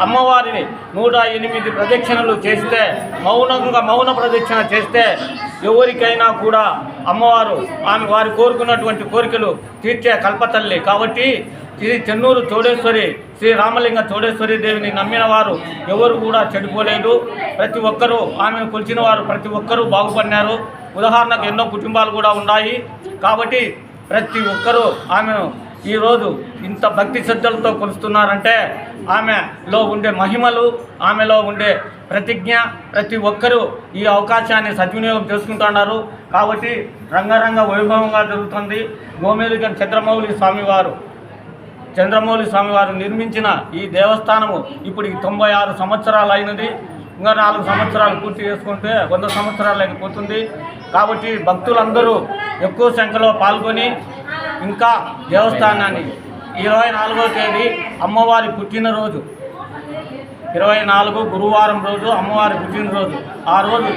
అమ్మవారిని 108 ప్రదక్షిణలు చేస్తే మౌన ప్రదక్షిణ చేస్తే ఎవరికైనా కూడా అమ్మవారు వారి కోరుకున్నటువంటి కోరికలు తీర్చే కల్పతల్లి. కాబట్టి శ్రీ చెన్నూరు చౌడేశ్వరి శ్రీ రామలింగ చౌడేశ్వరి దేవిని నమ్మిన వారు ఎవరు కూడా చెడిపోలేదు. ప్రతి ఒక్కరూ ఆమెను కొలిచిన వారు ప్రతి ఒక్కరూ బాగుపడినారు. ఉదాహరణకు ఎన్నో కుటుంబాలు కూడా ఉన్నాయి. కాబట్టి ప్రతి ఒక్కరూ ఆమెను ఈరోజు ఇంత భక్తి శ్రద్ధలతో కొలుస్తున్నారంటే ఆమెలో ఉండే మహిమలు, ఆమెలో ఉండే ప్రతిజ్ఞ ప్రతి ఒక్కరూ ఈ అవకాశాన్ని సద్వినియోగం చేసుకుంటున్నారు. కాబట్టి రంగరంగ వైభవంగా జరుగుతుంది. గోమేలిగన్ చంద్రమౌళి స్వామివారు నిర్మించిన ఈ దేవస్థానము ఇప్పటికి 96 సంవత్సరాలు అయినది. ఇంకా 4 సంవత్సరాలు పూర్తి చేసుకుంటే 100 సంవత్సరాలు అయిపోతుంది. కాబట్టి భక్తులందరూ ఎక్కువ సంఖ్యలో పాల్గొని ఇంకా దేవస్థానాన్ని 24వ తేదీ అమ్మవారి పుట్టినరోజు 24 గురువారం రోజు అమ్మవారి పుట్టినరోజు. ఆ రోజు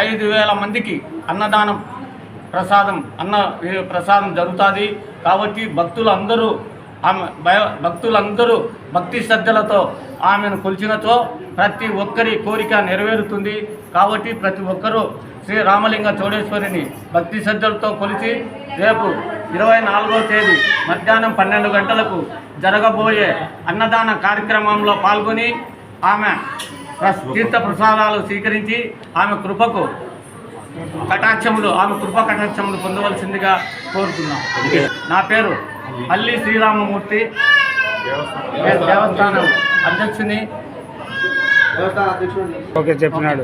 5,000 మందికి అన్నదానం ప్రసాదం జరుగుతుంది. కాబట్టి భక్తులందరూ భక్తి శ్రద్ధలతో ఆమెను కొలిచినతో ప్రతి ఒక్కరి కోరిక నెరవేరుతుంది. కాబట్టి ప్రతి ఒక్కరూ శ్రీ రామలింగ చౌడేశ్వరిని భక్తి శ్రద్ధలతో కొలిచి రేపు 24వ తేదీ మధ్యాహ్నం 12 గంటలకు జరగబోయే అన్నదాన కార్యక్రమంలో పాల్గొని ఆమె తీర్థ ప్రసాదాలు స్వీకరించి ఆమె కృప కటాక్షములు పొందవలసిందిగా కోరుతున్నాం. నా పేరు అల్లి శ్రీరామమూర్తి, దేవస్థానం అధ్యక్షుని. ఓకే చెప్పినాడు.